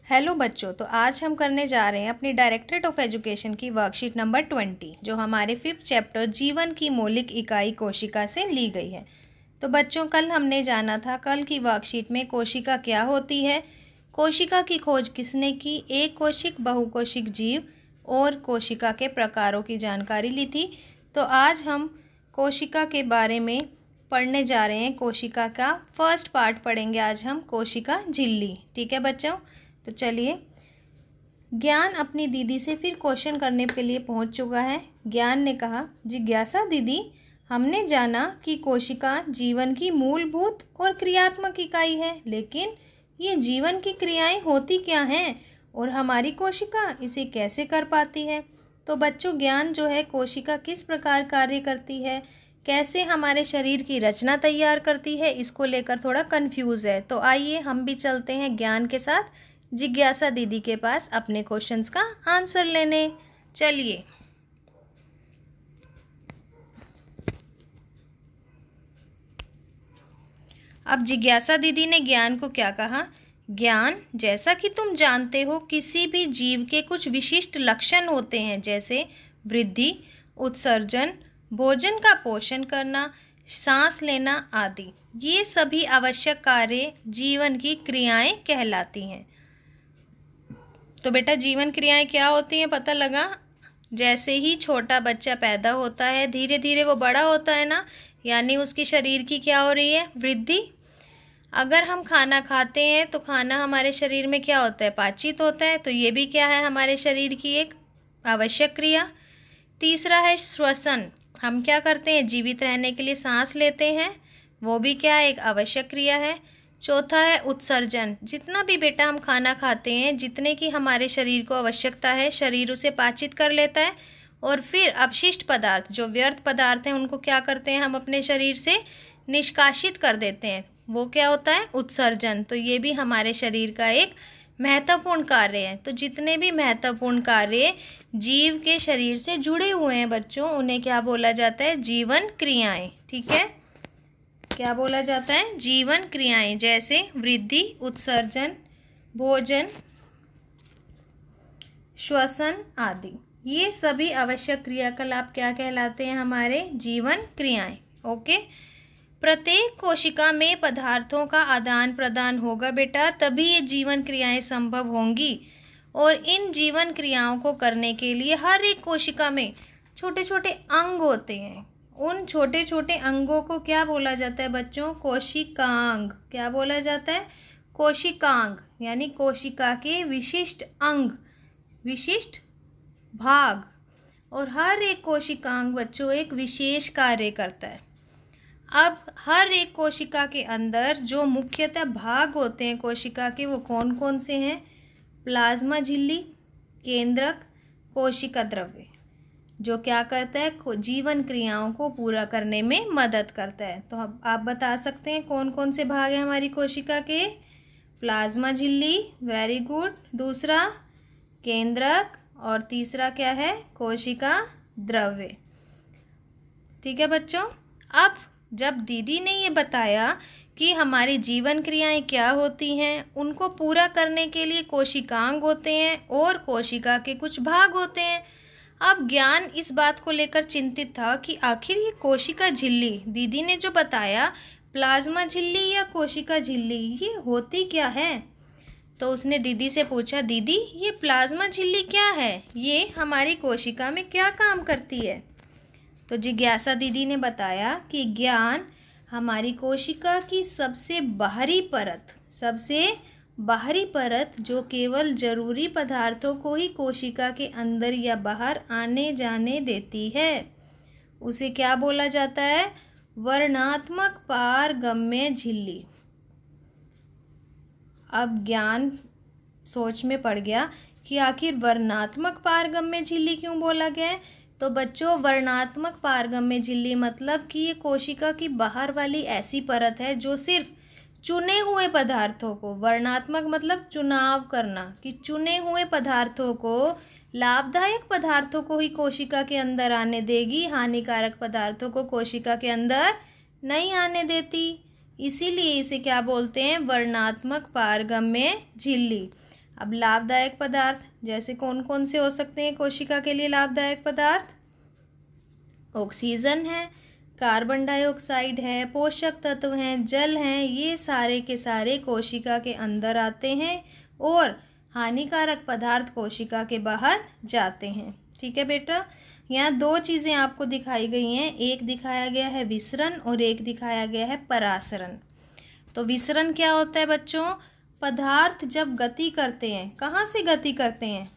Hello बच्चों, तो आज हम करने जा रहे हैं अपनी डायरेक्टरेट ऑफ एजुकेशन की वर्कशीट नंबर 20 जो हमारे 5th चैप्टर जीवन की मौलिक इकाई कोशिका से ली गई है। तो बच्चों, कल हमने जाना था कल की वर्कशीट में कोशिका क्या होती है, कोशिका की खोज किसने की, एक कोशिक बहुकोशिक जीव और कोशिका के प्रकारों की जानकारी ली थी। तो आज हम कोशिका के बारे में पढ़ने जा रहे हैं। कोशिका का फर्स्ट पार्ट पढ़ेंगे आज हम, कोशिका झिल्ली। ठीक है बच्चों, तो चलिए। ज्ञान अपनी दीदी से फिर क्वेश्चन करने के लिए पहुंच चुका है। ज्ञान ने कहा, जिज्ञासा दीदी, हमने जाना कि कोशिका जीवन की मूलभूत और क्रियात्मक इकाई है, लेकिन ये जीवन की क्रियाएं होती क्या हैं और हमारी कोशिका इसे कैसे कर पाती है। तो बच्चों, ज्ञान जो है कोशिका किस प्रकार कार्य करती है, कैसे हमारे शरीर की रचना तैयार करती है, इसको लेकर थोड़ा कंफ्यूज है। तो आइए हम भी चलते हैं ज्ञान के साथ जिज्ञासा दीदी के पास अपने क्वेश्चंस का आंसर लेने। चलिए। अब जिज्ञासा दीदी ने ज्ञान को क्या कहा, ज्ञान, जैसा कि तुम जानते हो किसी भी जीव के कुछ विशिष्ट लक्षण होते हैं, जैसे वृद्धि, उत्सर्जन, भोजन का पोषण करना, सांस लेना आदि। ये सभी आवश्यक कार्य जीवन की क्रियाएं कहलाती हैं। तो बेटा, जीवन क्रियाएं क्या होती हैं पता लगा। जैसे ही छोटा बच्चा पैदा होता है, धीरे धीरे वो बड़ा होता है ना, यानी उसकी शरीर की क्या हो रही है, वृद्धि। अगर हम खाना खाते हैं तो खाना हमारे शरीर में क्या होता है, पाचित होता है। तो ये भी क्या है, हमारे शरीर की एक आवश्यक क्रिया। तीसरा है श्वसन, हम क्या करते हैं, जीवित रहने के लिए सांस लेते हैं, वो भी क्या है, एक आवश्यक क्रिया है। चौथा है उत्सर्जन, जितना भी बेटा हम खाना खाते हैं, जितने की हमारे शरीर को आवश्यकता है, शरीर उसे पाचित कर लेता है और फिर अपशिष्ट पदार्थ, जो व्यर्थ पदार्थ हैं, उनको क्या करते हैं, हम अपने शरीर से निष्कासित कर देते हैं, वो क्या होता है, उत्सर्जन। तो ये भी हमारे शरीर का एक महत्वपूर्ण कार्य है। तो जितने भी महत्वपूर्ण कार्य जीव के शरीर से जुड़े हुए हैं बच्चों, उन्हें क्या बोला जाता है, जीवन क्रियाएं। ठीक है, क्या बोला जाता है, जीवन क्रियाएं, जैसे वृद्धि, उत्सर्जन, भोजन, श्वसन आदि। ये सभी आवश्यक क्रियाकलाप क्या कहलाते हैं, हमारे जीवन क्रियाएं। ओके। प्रत्येक कोशिका में पदार्थों का आदान प्रदान होगा बेटा, तभी ये जीवन क्रियाएं संभव होंगी। और इन जीवन क्रियाओं को करने के लिए हर एक कोशिका में छोटे छोटे अंग होते हैं। उन छोटे छोटे अंगों को क्या बोला जाता है बच्चों, कोशिकांग। क्या बोला जाता है, कोशिकांग, यानी कोशिका के विशिष्ट अंग, विशिष्ट भाग। और हर एक कोशिकांग बच्चों एक विशेष कार्य करता है। अब हर एक कोशिका के अंदर जो मुख्यतः भाग होते हैं कोशिका के, वो कौन कौन से हैं, प्लाज्मा झिल्ली, केंद्रक, कोशिका द्रव्य, जो क्या करता है, जीवन क्रियाओं को पूरा करने में मदद करता है। तो अब आप बता सकते हैं कौन कौन से भाग हैं हमारी कोशिका के, प्लाज्मा झिल्ली, वेरी गुड, दूसरा केंद्रक, और तीसरा क्या है, कोशिका द्रव्य। ठीक है बच्चों। अब जब दीदी ने ये बताया कि हमारी जीवन क्रियाएं क्या होती हैं, उनको पूरा करने के लिए कोशिकांग होते हैं और कोशिका के कुछ भाग होते हैं। अब ज्ञान इस बात को लेकर चिंतित था कि आखिर ये कोशिका झिल्ली, दीदी ने जो बताया प्लाज्मा झिल्ली या कोशिका झिल्ली, ये होती क्या है। तो उसने दीदी से पूछा, दीदी ये प्लाज्मा झिल्ली क्या है, ये हमारी कोशिका में क्या काम करती है। तो जिज्ञासा दीदी ने बताया कि ज्ञान, हमारी कोशिका की सबसे बाहरी परत जो केवल जरूरी पदार्थों को ही कोशिका के अंदर या बाहर आने जाने देती है, उसे क्या बोला जाता है, वर्णात्मक पारगम्य झिल्ली। अब ज्ञान सोच में पड़ गया कि आखिर वर्णात्मक पारगम्य झिल्ली क्यों बोला गया है। तो बच्चों, वर्णात्मक पारगम्य झिल्ली मतलब कि ये कोशिका की बाहर वाली ऐसी परत है जो सिर्फ चुने हुए पदार्थों को, वर्णात्मक मतलब चुनाव करना, कि चुने हुए पदार्थों को, लाभदायक पदार्थों को ही कोशिका के अंदर आने देगी, हानिकारक पदार्थों को कोशिका के अंदर नहीं आने देती। इसीलिए इसे क्या बोलते हैं, वर्णात्मक पारगम्य झिल्ली। अब लाभदायक पदार्थ जैसे कौन कौन से हो सकते हैं कोशिका के लिए लाभदायक पदार्थ? ऑक्सीजन है, कार्बन डाइऑक्साइड है, पोषक तत्व हैं, जल हैं, ये सारे के सारे कोशिका के अंदर आते हैं और हानिकारक पदार्थ कोशिका के बाहर जाते हैं। ठीक है बेटा, यहाँ दो चीज़ें आपको दिखाई गई हैं, एक दिखाया गया है विसरण और एक दिखाया गया है परासरण। तो विसरण क्या होता है बच्चों? पदार्थ जब गति करते हैं, कहाँ से गति करते हैं?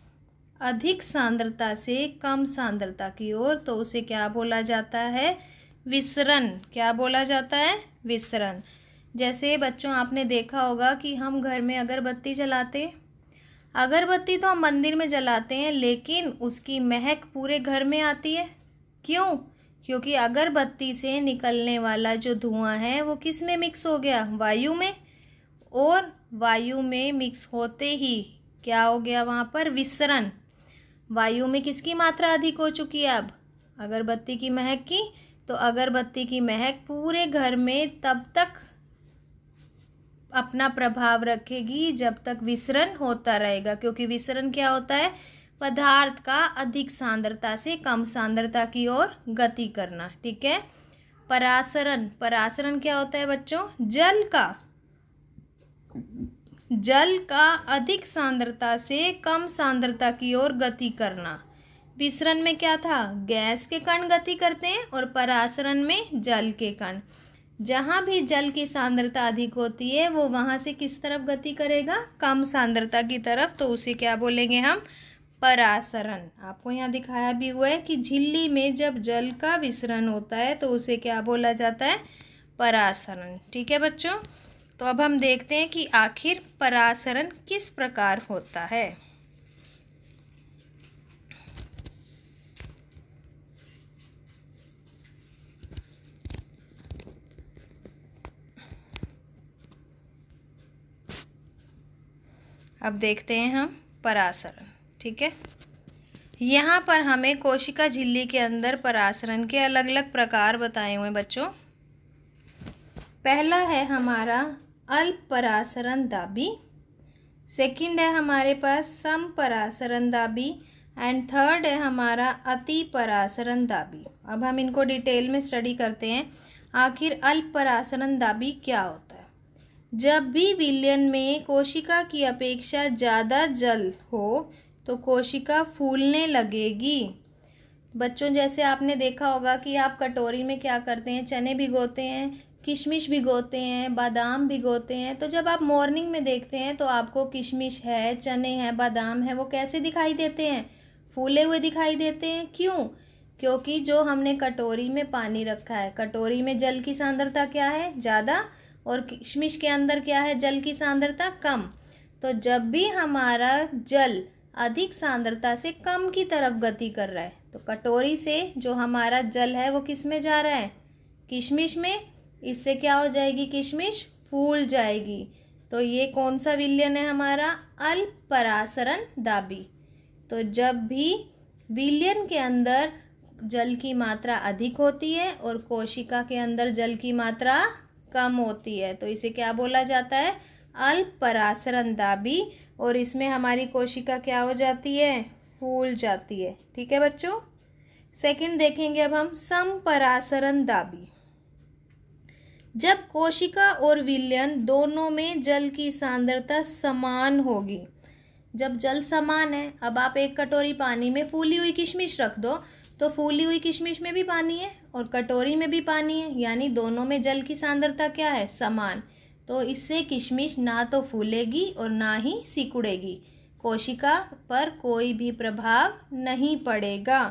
अधिक सांद्रता से कम सांद्रता की ओर, तो उसे क्या बोला जाता है? विसरण। क्या बोला जाता है? विसरण। जैसे बच्चों आपने देखा होगा कि हम घर में अगरबत्ती जलाते, अगरबत्ती तो हम मंदिर में जलाते हैं लेकिन उसकी महक पूरे घर में आती है। क्यों? क्योंकि अगरबत्ती से निकलने वाला जो धुआं है वो किस में मिक्स हो गया? वायु में। और वायु में मिक्स होते ही क्या हो गया वहाँ पर? विसरण। वायु में किसकी मात्रा अधिक हो चुकी है अब? अगरबत्ती की महक की। तो अगरबत्ती की महक पूरे घर में तब तक अपना प्रभाव रखेगी जब तक विसरण होता रहेगा, क्योंकि विसरण क्या होता है? पदार्थ का अधिक सांद्रता से कम सांद्रता की ओर गति करना। ठीक है। परासरण, परासरण क्या होता है बच्चों? जल का अधिक सांद्रता से कम सांद्रता की ओर गति करना। विसरण में क्या था? गैस के कण गति करते हैं और परासरण में जल के कण। जहाँ भी जल की सांद्रता अधिक होती है वो वहाँ से किस तरफ गति करेगा? कम सांद्रता की तरफ। तो उसे क्या बोलेंगे हम? परासरण। आपको यहाँ दिखाया भी हुआ है कि झिल्ली में जब जल का विसरण होता है तो उसे क्या बोला जाता है? परासरण। ठीक है बच्चों, तो अब हम देखते हैं कि आखिर परासरण किस प्रकार होता है। अब देखते हैं हम परासरण। ठीक है, यहाँ पर हमें कोशिका झिल्ली के अंदर परासरण के अलग अलग प्रकार बताए हुए हैं बच्चों। पहला है हमारा अल्प परासरण दाबी, सेकंड है हमारे पास सम परासरण दाबी एंड थर्ड है हमारा अति परासरण दाबी। अब हम इनको डिटेल में स्टडी करते हैं। आखिर अल्प परासरण दाबी क्या होता है? जब भी विलयन में कोशिका की अपेक्षा ज़्यादा जल हो तो कोशिका फूलने लगेगी। बच्चों जैसे आपने देखा होगा कि आप कटोरी में क्या करते हैं? चने भिगोते हैं, किशमिश भिगोते हैं, बादाम भिगोते हैं। तो जब आप मॉर्निंग में देखते हैं तो आपको किशमिश है, चने हैं, बादाम है, वो कैसे दिखाई देते हैं? फूले हुए दिखाई देते हैं। क्यों? क्योंकि जो हमने कटोरी में पानी रखा है, कटोरी में जल की सांद्रता क्या है? ज़्यादा, और किशमिश के अंदर क्या है? जल की सांद्रता कम। तो जब भी हमारा जल अधिक सांद्रता से कम की तरफ गति कर रहा है तो कटोरी से जो हमारा जल है वो किस में जा रहा है? किशमिश में। इससे क्या हो जाएगी? किशमिश फूल जाएगी। तो ये कौन सा विलयन है हमारा? अल्प परासरण दाबी। तो जब भी विलयन के अंदर जल की मात्रा अधिक होती है और कोशिका के अंदर जल की मात्रा कम होती है तो इसे क्या बोला जाता है? अल्प परासरण दाबी। और इसमें हमारी कोशिका क्या हो जाती है? फूल जाती है। ठीक है बच्चों। सेकंड देखेंगे अब हम सम परासरण दाबी। जब कोशिका और विलयन दोनों में जल की सांद्रता समान होगी। जब जल समान है, अब आप एक कटोरी पानी में फूली हुई किशमिश रख दो तो फूली हुई किशमिश में भी पानी है और कटोरी में भी पानी है, यानी दोनों में जल की सांद्रता क्या है? समान। तो इससे किशमिश ना तो फूलेगी और ना ही सिकुड़ेगी, कोशिका पर कोई भी प्रभाव नहीं पड़ेगा।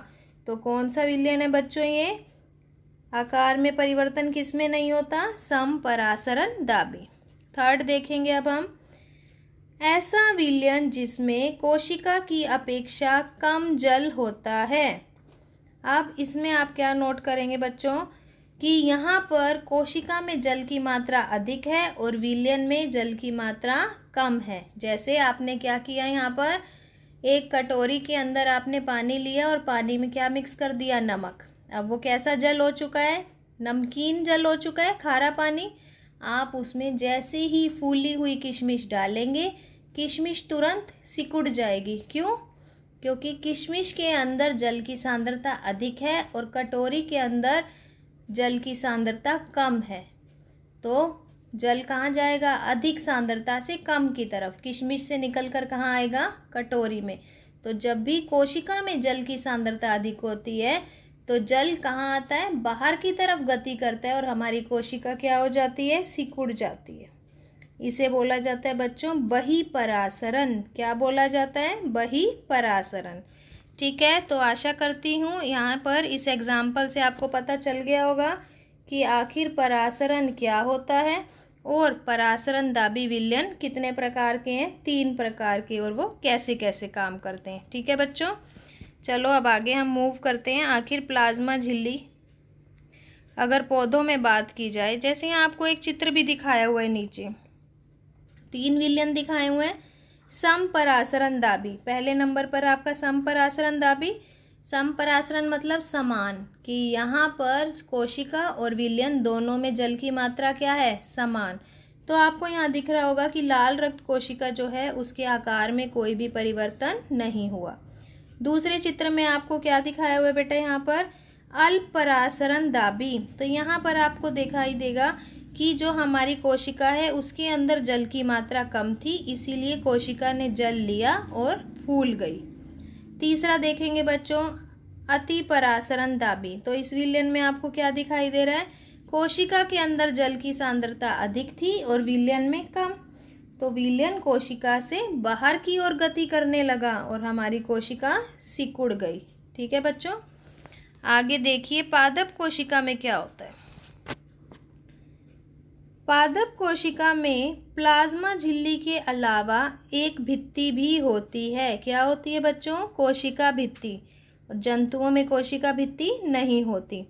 तो कौन सा विलयन है बच्चों ये? आकार में परिवर्तन किस में नहीं होता? सम परासरण दाबी। थर्ड देखेंगे अब हम ऐसा विलयन जिसमें कोशिका की अपेक्षा कम जल होता है। अब इसमें आप क्या नोट करेंगे बच्चों कि यहाँ पर कोशिका में जल की मात्रा अधिक है और विलयन में जल की मात्रा कम है। जैसे आपने क्या किया, यहाँ पर एक कटोरी के अंदर आपने पानी लिया और पानी में क्या मिक्स कर दिया? नमक। अब वो कैसा जल हो चुका है? नमकीन जल हो चुका है, खारा पानी। आप उसमें जैसे ही फूली हुई किशमिश डालेंगे, किशमिश तुरंत सिकुड़ जाएगी। क्यों? क्योंकि किशमिश के अंदर जल की सांद्रता अधिक है और कटोरी के अंदर जल की सांद्रता कम है। तो जल कहाँ जाएगा? अधिक सांद्रता से कम की तरफ। किशमिश से निकलकर कहाँ आएगा? कटोरी में। तो जब भी कोशिका में जल की सांद्रता अधिक होती है तो जल कहाँ आता है? बाहर की तरफ गति करता है और हमारी कोशिका क्या हो जाती है? सिकुड़ जाती है। इसे बोला जाता है बच्चों बहिःपरासरण। क्या बोला जाता है? बहिःपरासरण। ठीक है, तो आशा करती हूँ यहाँ पर इस एग्जाम्पल से आपको पता चल गया होगा कि आखिर परासरण क्या होता है और परासरण दाबी विलयन कितने प्रकार के हैं? 3 प्रकार के, और वो कैसे कैसे काम करते हैं। ठीक है बच्चों, चलो अब आगे हम मूव करते हैं। आखिर प्लाज्मा झिल्ली, अगर पौधों में बात की जाए, जैसे यहाँ आपको एक चित्र भी दिखाया हुआ है, नीचे 3 विलयन दिखाए हुए हैं। समपरासरण दाबी, पहले नंबर पर आपका समपरासरण दाबी। समपरासरण मतलब समान, कि यहाँ पर कोशिका और विलयन दोनों में जल की मात्रा क्या है? समान। तो आपको यहाँ दिख रहा होगा कि लाल रक्त कोशिका जो है उसके आकार में कोई भी परिवर्तन नहीं हुआ। दूसरे चित्र में आपको क्या दिखाया हुआ है बेटा? यहाँ पर अल्परासरण दाबी। तो यहाँ पर आपको दिखाई देगा कि जो हमारी कोशिका है उसके अंदर जल की मात्रा कम थी, इसीलिए कोशिका ने जल लिया और फूल गई। तीसरा देखेंगे बच्चों अतिपरासरण दाबी। तो इस विलयन में आपको क्या दिखाई दे रहा है? कोशिका के अंदर जल की सांद्रता अधिक थी और विलयन में कम। तो विलयन कोशिका से बाहर की ओर गति करने लगा और हमारी कोशिका सिकुड़ गई। ठीक है बच्चों, आगे देखिए पादप कोशिका में क्या होता है। पादप कोशिका में प्लाज्मा झिल्ली के अलावा एक भित्ति भी होती है। क्या होती है बच्चों? कोशिका भित्ति। और जंतुओं में कोशिका भित्ति नहीं होती।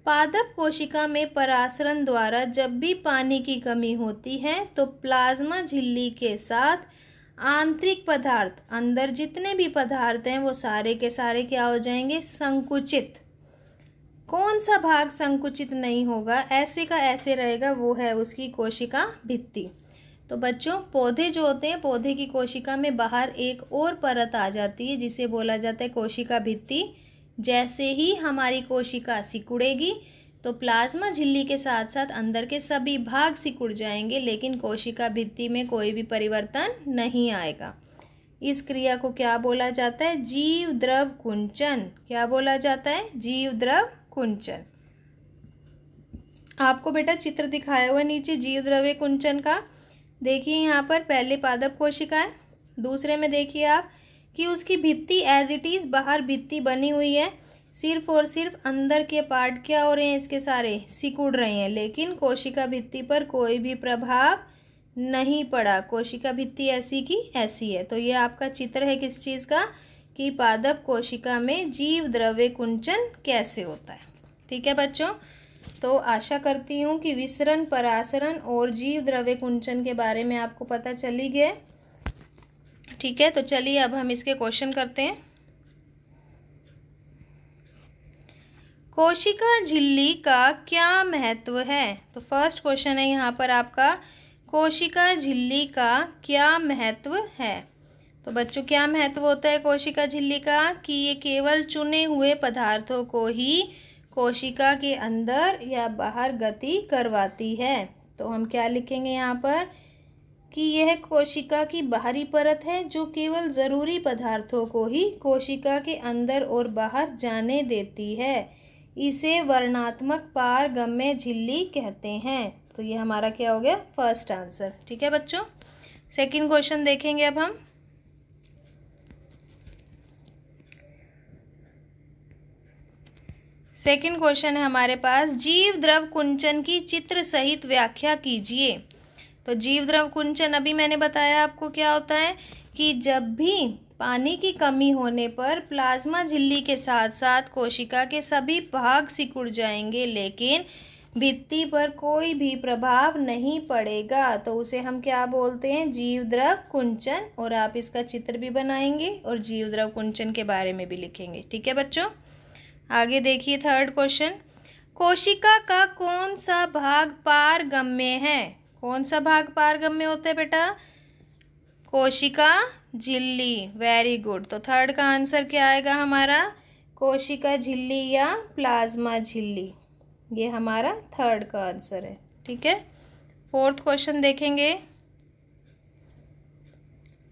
पादप कोशिका में परासरण द्वारा जब भी पानी की कमी होती है तो प्लाज्मा झिल्ली के साथ आंतरिक पदार्थ, अंदर जितने भी पदार्थ हैं वो सारे के सारे क्या हो जाएंगे? संकुचित। कौन सा भाग संकुचित नहीं होगा? ऐसे का ऐसे रहेगा, वो है उसकी कोशिका भित्ति। तो बच्चों पौधे जो होते हैं, पौधे की कोशिका में बाहर एक और परत आ जाती है जिसे बोला जाता है कोशिका भित्ति। जैसे ही हमारी कोशिका सिकुड़ेगी तो प्लाज्मा झिल्ली के साथ साथ अंदर के सभी भाग सिकुड़ जाएंगे, लेकिन कोशिका भित्ति में कोई भी परिवर्तन नहीं आएगा। इस क्रिया को क्या बोला जाता है? जीव द्रव कुंचन। क्या बोला जाता है? जीव द्रव कुंचन। आपको बेटा चित्र दिखाया हुआ नीचे जीव द्रव्य कुंचन का। देखिए यहाँ पर पहले पादप कोशिका है, दूसरे में देखिए आप कि उसकी भित्ति एज इट इज़ बाहर भित्ति बनी हुई है, सिर्फ और सिर्फ अंदर के पार्ट क्या हो रहे हैं? इसके सारे सिकुड़ रहे हैं, लेकिन कोशिका भित्ति पर कोई भी प्रभाव नहीं पड़ा। कोशिका भित्ति ऐसी की ऐसी है। तो ये आपका चित्र है किस चीज़ का? कि पादप कोशिका में जीव द्रव्य कुंचन कैसे होता है। ठीक है बच्चों, तो आशा करती हूँ कि विसरण, परासरण और जीव द्रव्य कुंचन के बारे में आपको पता चल ही गया। ठीक है, तो चलिए अब हम इसके क्वेश्चन करते हैं। कोशिका झिल्ली का क्या महत्व है? तो फर्स्ट क्वेश्चन है यहाँ पर आपका, कोशिका झिल्ली का क्या महत्व है? तो बच्चों क्या महत्व होता है कोशिका झिल्ली का? कि ये केवल चुने हुए पदार्थों को ही कोशिका के अंदर या बाहर गति करवाती है। तो हम क्या लिखेंगे यहाँ पर कि यह कोशिका की बाहरी परत है जो केवल ज़रूरी पदार्थों को ही कोशिका के अंदर और बाहर जाने देती है। इसे वर्णात्मक पारगम्य झिल्ली कहते हैं। तो ये हमारा क्या हो गया? First answer. ठीक है बच्चों, सेकंड क्वेश्चन देखेंगे अब हम। सेकंड क्वेश्चन है हमारे पास, जीव द्रव कुंचन की चित्र सहित व्याख्या कीजिए। तो जीव द्रव कुंचन अभी मैंने बताया आपको क्या होता है कि जब भी पानी की कमी होने पर प्लाज्मा झिल्ली के साथ साथ कोशिका के सभी भाग सिकुड़ जाएंगे, लेकिन भित्ति पर कोई भी प्रभाव नहीं पड़ेगा। तो उसे हम क्या बोलते हैं? जीव द्रव कुंचन। और आप इसका चित्र भी बनाएंगे और जीव द्रव कुंचन के बारे में भी लिखेंगे। ठीक है बच्चों, आगे देखिए थर्ड क्वेश्चन, कोशिका का कौन सा भाग पारगम्य है? कौन सा भाग पारगम्य होता है बेटा? कोशिका झिल्ली। Very good. तो थर्ड का आंसर क्या आएगा हमारा? कोशिका झिल्ली या प्लाज्मा झिल्ली। ये हमारा थर्ड का आंसर है। ठीक है, फोर्थ क्वेश्चन देखेंगे।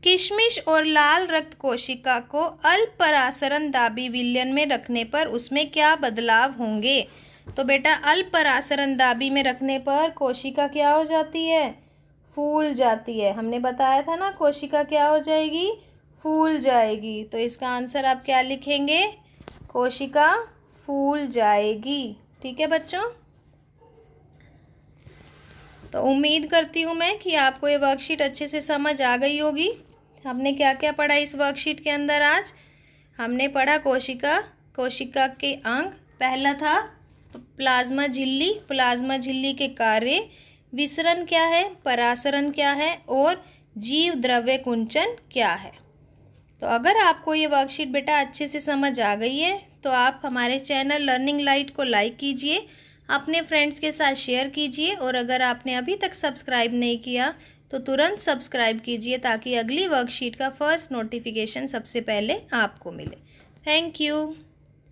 किशमिश और लाल रक्त कोशिका को अल्पराशरण दाबी विलयन में रखने पर उसमें क्या बदलाव होंगे? तो बेटा अल्पराशरण दाबी में रखने पर कोशिका क्या हो जाती है? फूल जाती है। हमने बताया था ना, कोशिका क्या हो जाएगी? फूल जाएगी। तो इसका आंसर आप क्या लिखेंगे? कोशिका फूल जाएगी। ठीक है बच्चों, तो उम्मीद करती हूँ मैं कि आपको ये वर्कशीट अच्छे से समझ आ गई होगी। हमने क्या क्या पढ़ा इस वर्कशीट के अंदर? आज हमने पढ़ा कोशिका के अंग। पहला था तो प्लाज्मा झिल्ली, प्लाज्मा झिल्ली के कार्य, विसरण क्या है, परासरण क्या है, और जीव द्रव्य कुंचन क्या है। तो अगर आपको ये वर्कशीट बेटा अच्छे से समझ आ गई है तो आप हमारे चैनल लर्निंग लाइट को लाइक कीजिए, अपने फ्रेंड्स के साथ शेयर कीजिए, और अगर आपने अभी तक सब्सक्राइब नहीं किया तो तुरंत सब्सक्राइब कीजिए ताकि अगली वर्कशीट का फर्स्ट नोटिफिकेशन सबसे पहले आपको मिले। Thank you.